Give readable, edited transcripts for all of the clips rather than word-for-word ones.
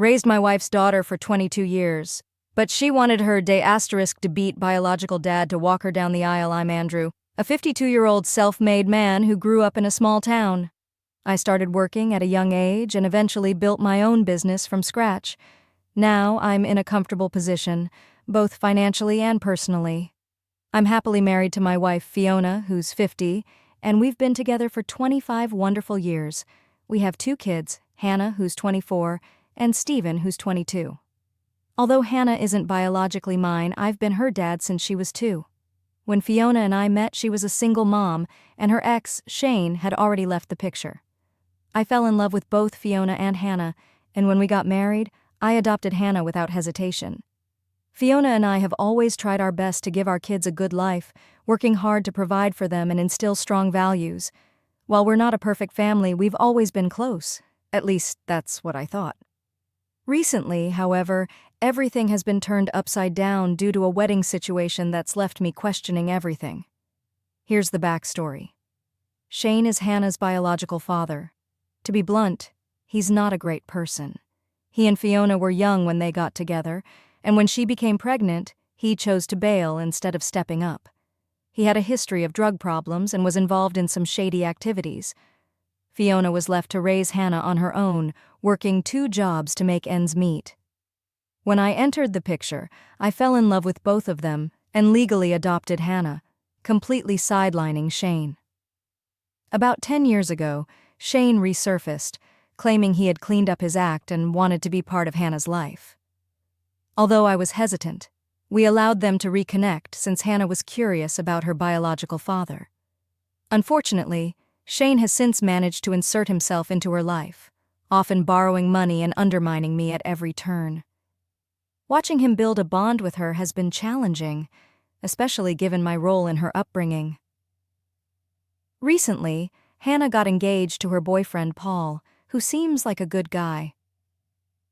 Raised my wife's daughter for 22 years. But she wanted her dbeat biological dad to walk her down the aisle. I'm Andrew, a 52-year-old self-made man who grew up in a small town. I started working at a young age and eventually built my own business from scratch. Now I'm in a comfortable position, both financially and personally. I'm happily married to my wife, Fiona, who's 50, and we've been together for 25 wonderful years. We have 2 kids, Hannah, who's 24, and Stephen, who's 22. Although Hannah isn't biologically mine, I've been her dad since she was 2. When Fiona and I met, she was a single mom, and her ex, Shane, had already left the picture. I fell in love with both Fiona and Hannah, and when we got married, I adopted Hannah without hesitation. Fiona and I have always tried our best to give our kids a good life, working hard to provide for them and instill strong values. While we're not a perfect family, we've always been close. At least, that's what I thought. Recently, however, everything has been turned upside down due to a wedding situation that's left me questioning everything. Here's the backstory. Shane is Hannah's biological father. To be blunt, he's not a great person. He and Fiona were young when they got together, and when she became pregnant, he chose to bail instead of stepping up. He had a history of drug problems and was involved in some shady activities. Fiona was left to raise Hannah on her own, working 2 jobs to make ends meet. When I entered the picture, I fell in love with both of them and legally adopted Hannah, completely sidelining Shane. About 10 years ago, Shane resurfaced, claiming he had cleaned up his act and wanted to be part of Hannah's life. Although I was hesitant, we allowed them to reconnect since Hannah was curious about her biological father. Unfortunately, Shane has since managed to insert himself into her life, often borrowing money and undermining me at every turn. Watching him build a bond with her has been challenging, especially given my role in her upbringing. Recently, Hannah got engaged to her boyfriend Paul, who seems like a good guy.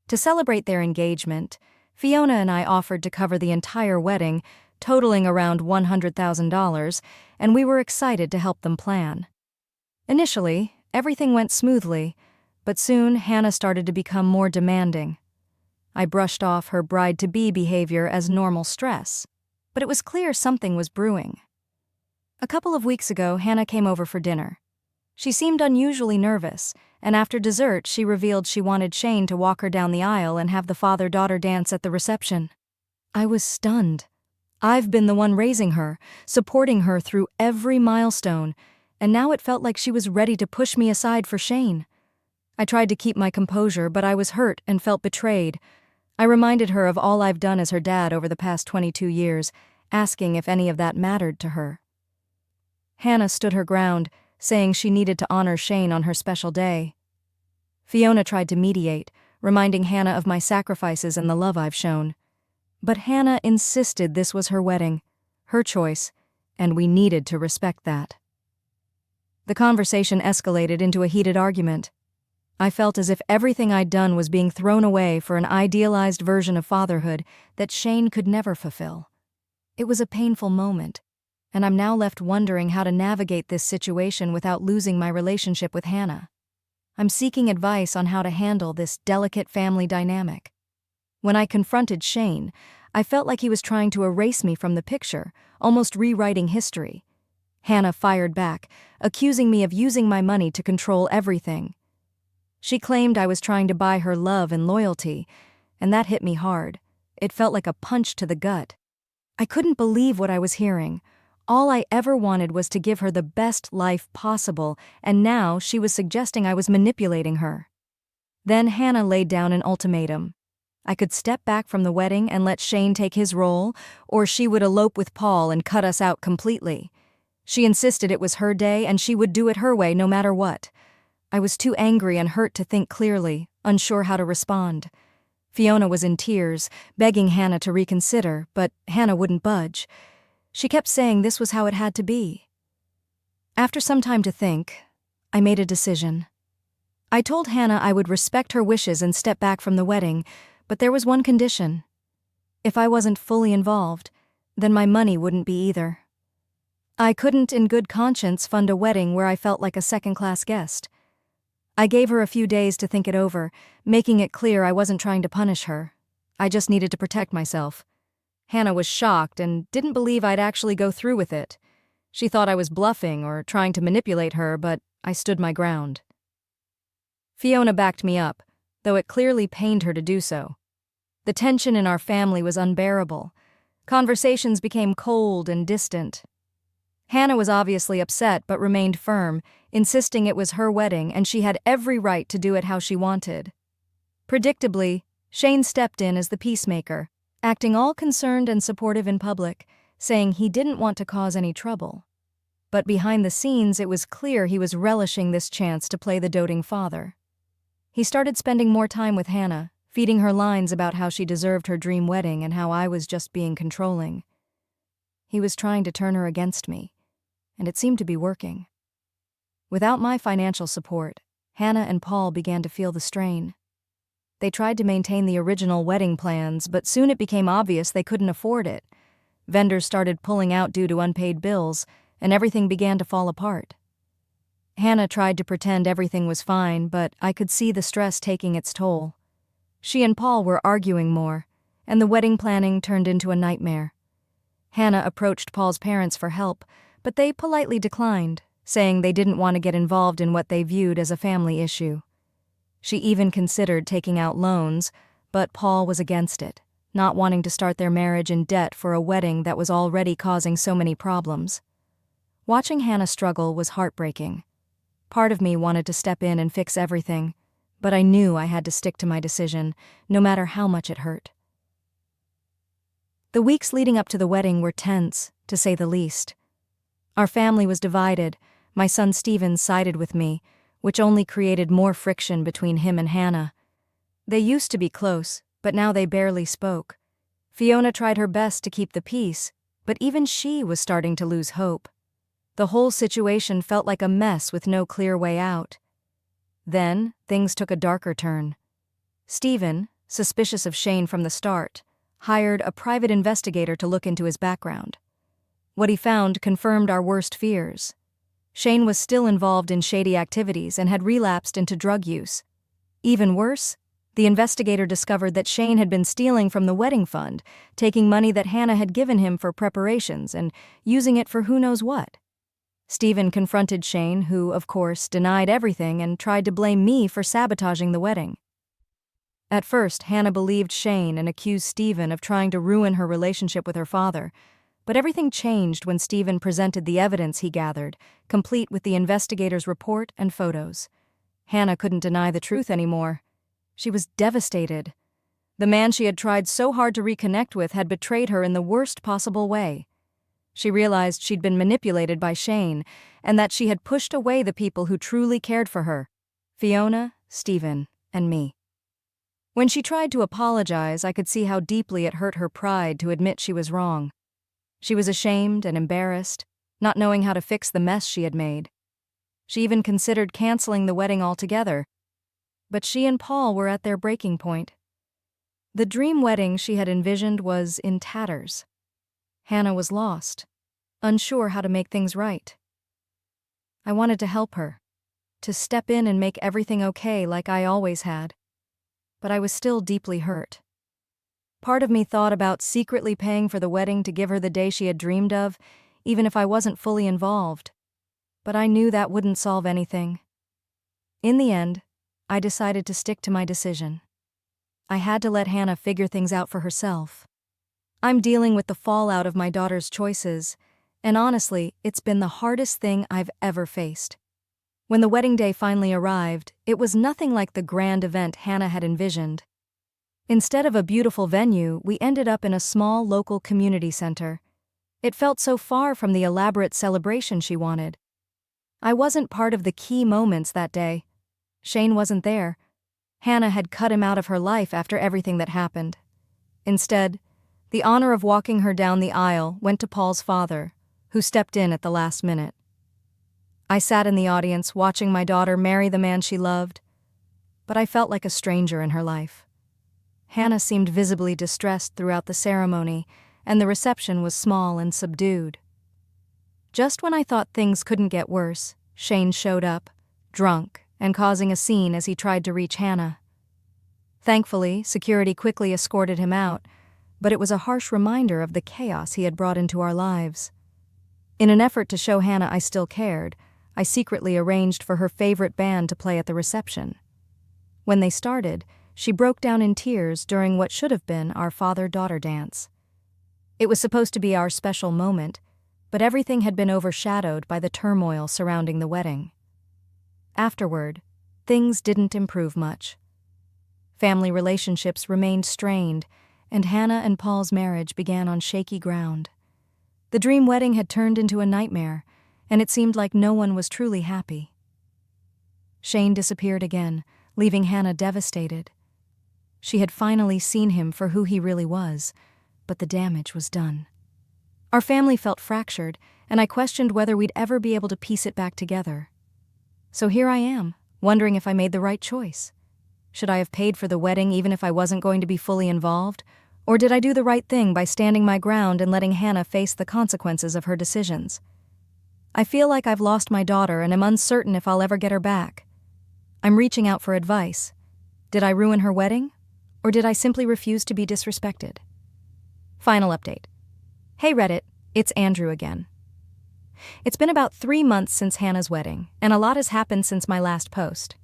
To celebrate their engagement, Fiona and I offered to cover the entire wedding, totaling around $100,000, and we were excited to help them plan. Initially, everything went smoothly, but soon Hannah started to become more demanding. I brushed off her bride-to-be behavior as normal stress, but it was clear something was brewing. A couple of weeks ago, Hannah came over for dinner. She seemed unusually nervous, and after dessert she revealed she wanted Shane to walk her down the aisle and have the father-daughter dance at the reception. I was stunned. I've been the one raising her, supporting her through every milestone, and now it felt like she was ready to push me aside for Shane. I tried to keep my composure, but I was hurt and felt betrayed. I reminded her of all I've done as her dad over the past 22 years, asking if any of that mattered to her. Hannah stood her ground, saying she needed to honor Shane on her special day. Fiona tried to mediate, reminding Hannah of my sacrifices and the love I've shown. But Hannah insisted this was her wedding, her choice, and we needed to respect that. The conversation escalated into a heated argument. I felt as if everything I'd done was being thrown away for an idealized version of fatherhood that Shane could never fulfill. It was a painful moment, and I'm now left wondering how to navigate this situation without losing my relationship with Hannah. I'm seeking advice on how to handle this delicate family dynamic. When I confronted Shane, I felt like he was trying to erase me from the picture, almost rewriting history. Hannah fired back, accusing me of using my money to control everything. She claimed I was trying to buy her love and loyalty, and that hit me hard. It felt like a punch to the gut. I couldn't believe what I was hearing. All I ever wanted was to give her the best life possible, and now she was suggesting I was manipulating her. Then Hannah laid down an ultimatum. I could step back from the wedding and let Shane take his role, or she would elope with Paul and cut us out completely. She insisted it was her day and she would do it her way no matter what. I was too angry and hurt to think clearly, unsure how to respond. Fiona was in tears, begging Hannah to reconsider, but Hannah wouldn't budge. She kept saying this was how it had to be. After some time to think, I made a decision. I told Hannah I would respect her wishes and step back from the wedding, but there was one condition. If I wasn't fully involved, then my money wouldn't be either. I couldn't in good conscience fund a wedding where I felt like a second-class guest. I gave her a few days to think it over, making it clear I wasn't trying to punish her. I just needed to protect myself. Hannah was shocked and didn't believe I'd actually go through with it. She thought I was bluffing or trying to manipulate her, but I stood my ground. Fiona backed me up, though it clearly pained her to do so. The tension in our family was unbearable. Conversations became cold and distant. Hannah was obviously upset but remained firm, insisting it was her wedding and she had every right to do it how she wanted. Predictably, Shane stepped in as the peacemaker, acting all concerned and supportive in public, saying he didn't want to cause any trouble. But behind the scenes, it was clear he was relishing this chance to play the doting father. He started spending more time with Hannah, feeding her lines about how she deserved her dream wedding and how I was just being controlling. He was trying to turn her against me, and it seemed to be working. Without my financial support, Hannah and Paul began to feel the strain. They tried to maintain the original wedding plans, but soon it became obvious they couldn't afford it. Vendors started pulling out due to unpaid bills, and everything began to fall apart. Hannah tried to pretend everything was fine, but I could see the stress taking its toll. She and Paul were arguing more, and the wedding planning turned into a nightmare. Hannah approached Paul's parents for help, but they politely declined, saying they didn't want to get involved in what they viewed as a family issue. She even considered taking out loans, but Paul was against it, not wanting to start their marriage in debt for a wedding that was already causing so many problems. Watching Hannah struggle was heartbreaking. Part of me wanted to step in and fix everything, but I knew I had to stick to my decision, no matter how much it hurt. The weeks leading up to the wedding were tense, to say the least. Our family was divided. My son Stephen sided with me, which only created more friction between him and Hannah. They used to be close, but now they barely spoke. Fiona tried her best to keep the peace, but even she was starting to lose hope. The whole situation felt like a mess with no clear way out. Then, things took a darker turn. Stephen, suspicious of Shane from the start, hired a private investigator to look into his background. What he found confirmed our worst fears. Shane was still involved in shady activities and had relapsed into drug use. Even worse, the investigator discovered that Shane had been stealing from the wedding fund, taking money that Hannah had given him for preparations and using it for who knows what. Stephen confronted Shane, who, of course, denied everything and tried to blame me for sabotaging the wedding. At first, Hannah believed Shane and accused Stephen of trying to ruin her relationship with her father, but everything changed when Stephen presented the evidence he gathered, complete with the investigator's report and photos. Hannah couldn't deny the truth anymore. She was devastated. The man she had tried so hard to reconnect with had betrayed her in the worst possible way. She realized she'd been manipulated by Shane, and that she had pushed away the people who truly cared for her: Fiona, Stephen, and me. When she tried to apologize, I could see how deeply it hurt her pride to admit she was wrong. She was ashamed and embarrassed, not knowing how to fix the mess she had made. She even considered canceling the wedding altogether. But she and Paul were at their breaking point. The dream wedding she had envisioned was in tatters. Hannah was lost, unsure how to make things right. I wanted to help her, to step in and make everything okay like I always had. But I was still deeply hurt. Part of me thought about secretly paying for the wedding to give her the day she had dreamed of, even if I wasn't fully involved. But I knew that wouldn't solve anything. In the end, I decided to stick to my decision. I had to let Hannah figure things out for herself. I'm dealing with the fallout of my daughter's choices, and honestly, it's been the hardest thing I've ever faced. When the wedding day finally arrived, it was nothing like the grand event Hannah had envisioned. Instead of a beautiful venue, we ended up in a small local community center. It felt so far from the elaborate celebration she wanted. I wasn't part of the key moments that day. Shane wasn't there. Hannah had cut him out of her life after everything that happened. Instead, the honor of walking her down the aisle went to Paul's father, who stepped in at the last minute. I sat in the audience watching my daughter marry the man she loved, but I felt like a stranger in her life. Hannah seemed visibly distressed throughout the ceremony, and the reception was small and subdued. Just when I thought things couldn't get worse, Shane showed up, drunk and causing a scene as he tried to reach Hannah. Thankfully, security quickly escorted him out, but it was a harsh reminder of the chaos he had brought into our lives. In an effort to show Hannah I still cared, I secretly arranged for her favorite band to play at the reception. When they started, she broke down in tears during what should have been our father-daughter dance. It was supposed to be our special moment, but everything had been overshadowed by the turmoil surrounding the wedding. Afterward, things didn't improve much. Family relationships remained strained, and Hannah and Paul's marriage began on shaky ground. The dream wedding had turned into a nightmare, and it seemed like no one was truly happy. Shane disappeared again, leaving Hannah devastated. She had finally seen him for who he really was, but the damage was done. Our family felt fractured, and I questioned whether we'd ever be able to piece it back together. So here I am, wondering if I made the right choice. Should I have paid for the wedding even if I wasn't going to be fully involved? Or did I do the right thing by standing my ground and letting Hannah face the consequences of her decisions? I feel like I've lost my daughter and am uncertain if I'll ever get her back. I'm reaching out for advice. Did I ruin her wedding? Or did I simply refuse to be disrespected? Final update. Hey Reddit, it's Andrew again. It's been about 3 months since Hannah's wedding, and a lot has happened since my last post.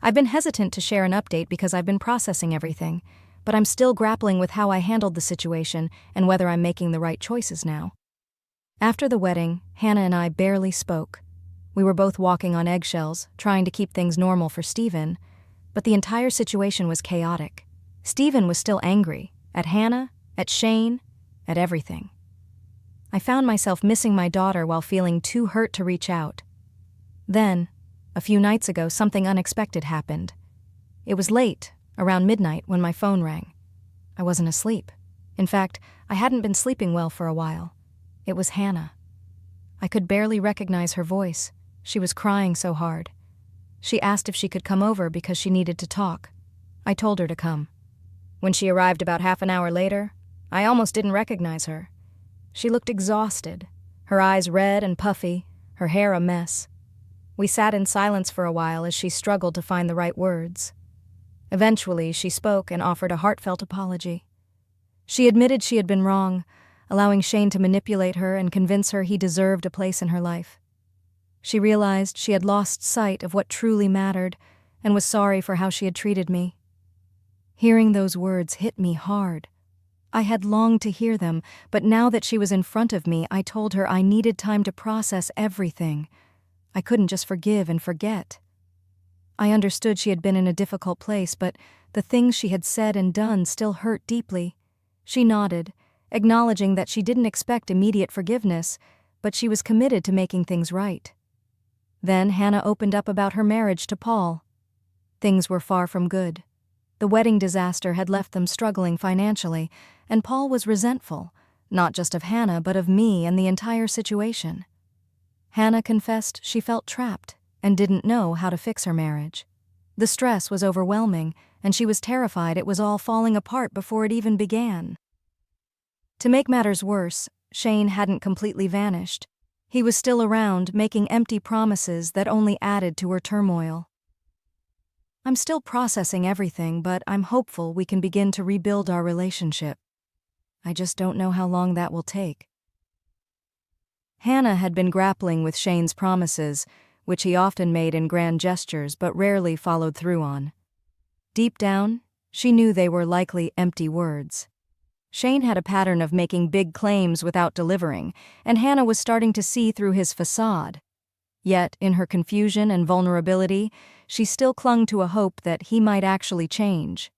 I've been hesitant to share an update because I've been processing everything, but I'm still grappling with how I handled the situation and whether I'm making the right choices now. After the wedding, Hannah and I barely spoke. We were both walking on eggshells, trying to keep things normal for Stephen, but the entire situation was chaotic. Stephen was still angry, at Hannah, at Shane, at everything. I found myself missing my daughter while feeling too hurt to reach out. Then, a few nights ago, something unexpected happened. It was late, around midnight, when my phone rang. I wasn't asleep. In fact, I hadn't been sleeping well for a while. It was Hannah. I could barely recognize her voice. She was crying so hard. She asked if she could come over because she needed to talk. I told her to come. When she arrived about half an hour later, I almost didn't recognize her. She looked exhausted, her eyes red and puffy, her hair a mess. We sat in silence for a while as she struggled to find the right words. Eventually, she spoke and offered a heartfelt apology. She admitted she had been wrong, allowing Shane to manipulate her and convince her he deserved a place in her life. She realized she had lost sight of what truly mattered and was sorry for how she had treated me. Hearing those words hit me hard. I had longed to hear them, but now that she was in front of me, I told her I needed time to process everything. I couldn't just forgive and forget. I understood she had been in a difficult place, but the things she had said and done still hurt deeply. She nodded, acknowledging that she didn't expect immediate forgiveness, but she was committed to making things right. Then Hannah opened up about her marriage to Paul. Things were far from good. The wedding disaster had left them struggling financially, and Paul was resentful, not just of Hannah but of me and the entire situation. Hannah confessed she felt trapped and didn't know how to fix her marriage. The stress was overwhelming, and she was terrified it was all falling apart before it even began. To make matters worse, Shane hadn't completely vanished. He was still around, making empty promises that only added to her turmoil. I'm still processing everything, but I'm hopeful we can begin to rebuild our relationship. I just don't know how long that will take. Hannah had been grappling with Shane's promises, which he often made in grand gestures but rarely followed through on. Deep down, she knew they were likely empty words. Shane had a pattern of making big claims without delivering, and Hannah was starting to see through his facade. Yet, in her confusion and vulnerability, she still clung to a hope that he might actually change.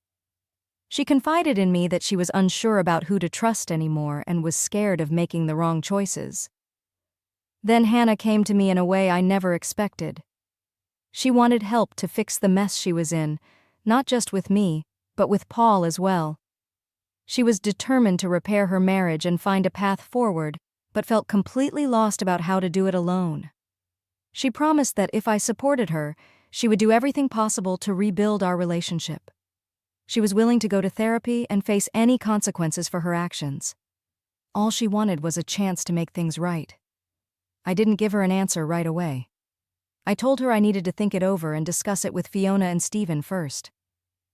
She confided in me that she was unsure about who to trust anymore and was scared of making the wrong choices. Then Hannah came to me in a way I never expected. She wanted help to fix the mess she was in, not just with me, but with Paul as well. She was determined to repair her marriage and find a path forward, but felt completely lost about how to do it alone. She promised that if I supported her, she would do everything possible to rebuild our relationship. She was willing to go to therapy and face any consequences for her actions. All she wanted was a chance to make things right. I didn't give her an answer right away. I told her I needed to think it over and discuss it with Fiona and Stephen first.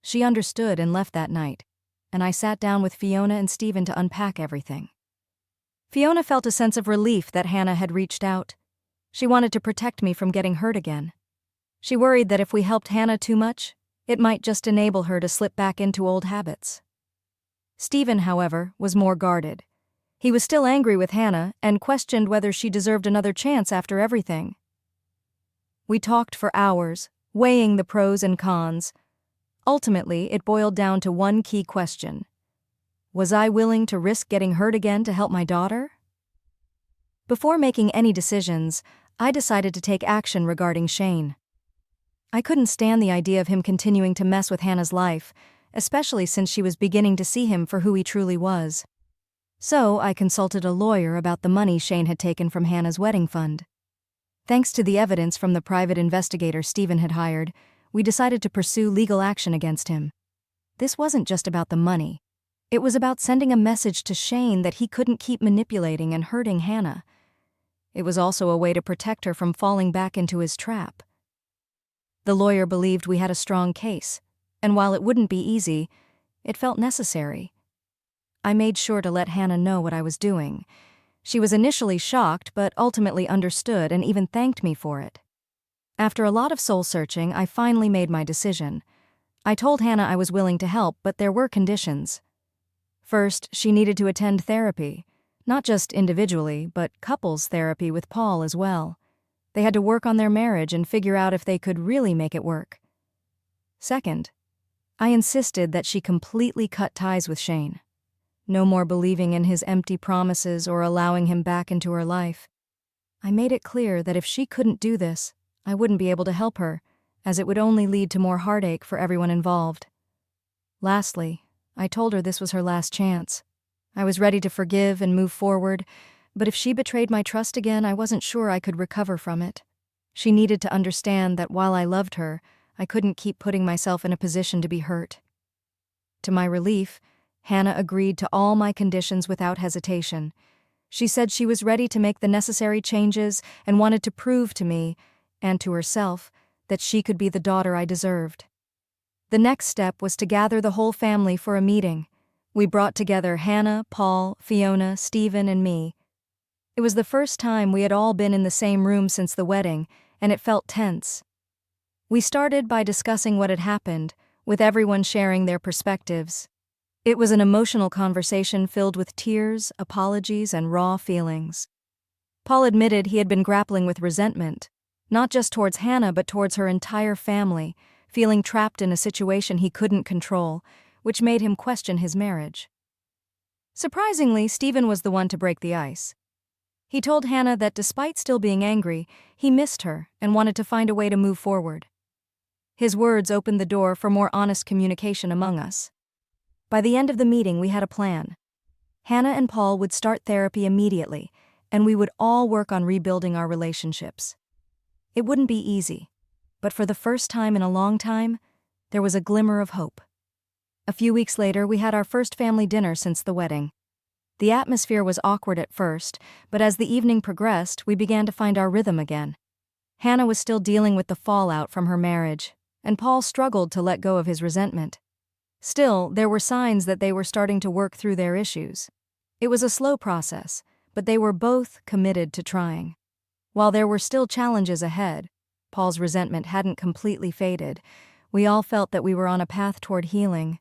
She understood and left that night, and I sat down with Fiona and Stephen to unpack everything. Fiona felt a sense of relief that Hannah had reached out. She wanted to protect me from getting hurt again. She worried that if we helped Hannah too much, it might just enable her to slip back into old habits. Stephen, however, was more guarded. He was still angry with Hannah and questioned whether she deserved another chance after everything. We talked for hours, weighing the pros and cons. Ultimately, it boiled down to one key question. Was I willing to risk getting hurt again to help my daughter? Before making any decisions, I decided to take action regarding Shane. I couldn't stand the idea of him continuing to mess with Hannah's life, especially since she was beginning to see him for who he truly was. So I consulted a lawyer about the money Shane had taken from Hannah's wedding fund. Thanks to the evidence from the private investigator Stephen had hired, we decided to pursue legal action against him. This wasn't just about the money. It was about sending a message to Shane that he couldn't keep manipulating and hurting Hannah. It was also a way to protect her from falling back into his trap. The lawyer believed we had a strong case, and while it wouldn't be easy, it felt necessary. I made sure to let Hannah know what I was doing. She was initially shocked, but ultimately understood and even thanked me for it. After a lot of soul-searching, I finally made my decision. I told Hannah I was willing to help, but there were conditions. First, she needed to attend therapy, not just individually, but couples therapy with Paul as well. They had to work on their marriage and figure out if they could really make it work. Second, I insisted that she completely cut ties with Shane. No more believing in his empty promises or allowing him back into her life. I made it clear that if she couldn't do this, I wouldn't be able to help her, as it would only lead to more heartache for everyone involved. Lastly, I told her this was her last chance. I was ready to forgive and move forward, but if she betrayed my trust again, I wasn't sure I could recover from it. She needed to understand that while I loved her, I couldn't keep putting myself in a position to be hurt. To my relief, Hannah agreed to all my conditions without hesitation. She said she was ready to make the necessary changes and wanted to prove to me, and to herself, that she could be the daughter I deserved. The next step was to gather the whole family for a meeting. We brought together Hannah, Paul, Fiona, Stephen, and me. It was the first time we had all been in the same room since the wedding, and it felt tense. We started by discussing what had happened, with everyone sharing their perspectives. It was an emotional conversation filled with tears, apologies, and raw feelings. Paul admitted he had been grappling with resentment, not just towards Hannah but towards her entire family, feeling trapped in a situation he couldn't control, which made him question his marriage. Surprisingly, Stephen was the one to break the ice. He told Hannah that despite still being angry, he missed her and wanted to find a way to move forward. His words opened the door for more honest communication among us. By the end of the meeting, we had a plan. Hannah and Paul would start therapy immediately, and we would all work on rebuilding our relationships. It wouldn't be easy, but for the first time in a long time, there was a glimmer of hope. A few weeks later, we had our first family dinner since the wedding. The atmosphere was awkward at first, but as the evening progressed, we began to find our rhythm again. Hannah was still dealing with the fallout from her marriage, and Paul struggled to let go of his resentment. Still, there were signs that they were starting to work through their issues. It was a slow process, but they were both committed to trying. While there were still challenges ahead, Paul's resentment hadn't completely faded. We all felt that we were on a path toward healing.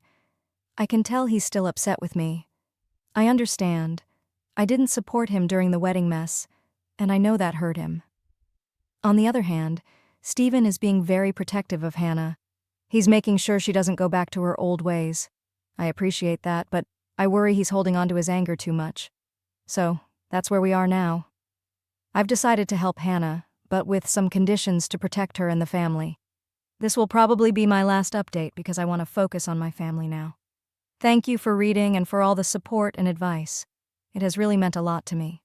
I can tell he's still upset with me. I understand. I didn't support him during the wedding mess, and I know that hurt him. On the other hand, Stephen is being very protective of Hannah. He's making sure she doesn't go back to her old ways. I appreciate that, but I worry he's holding on to his anger too much. So, that's where we are now. I've decided to help Hannah, but with some conditions to protect her and the family. This will probably be my last update because I want to focus on my family now. Thank you for reading and for all the support and advice. It has really meant a lot to me.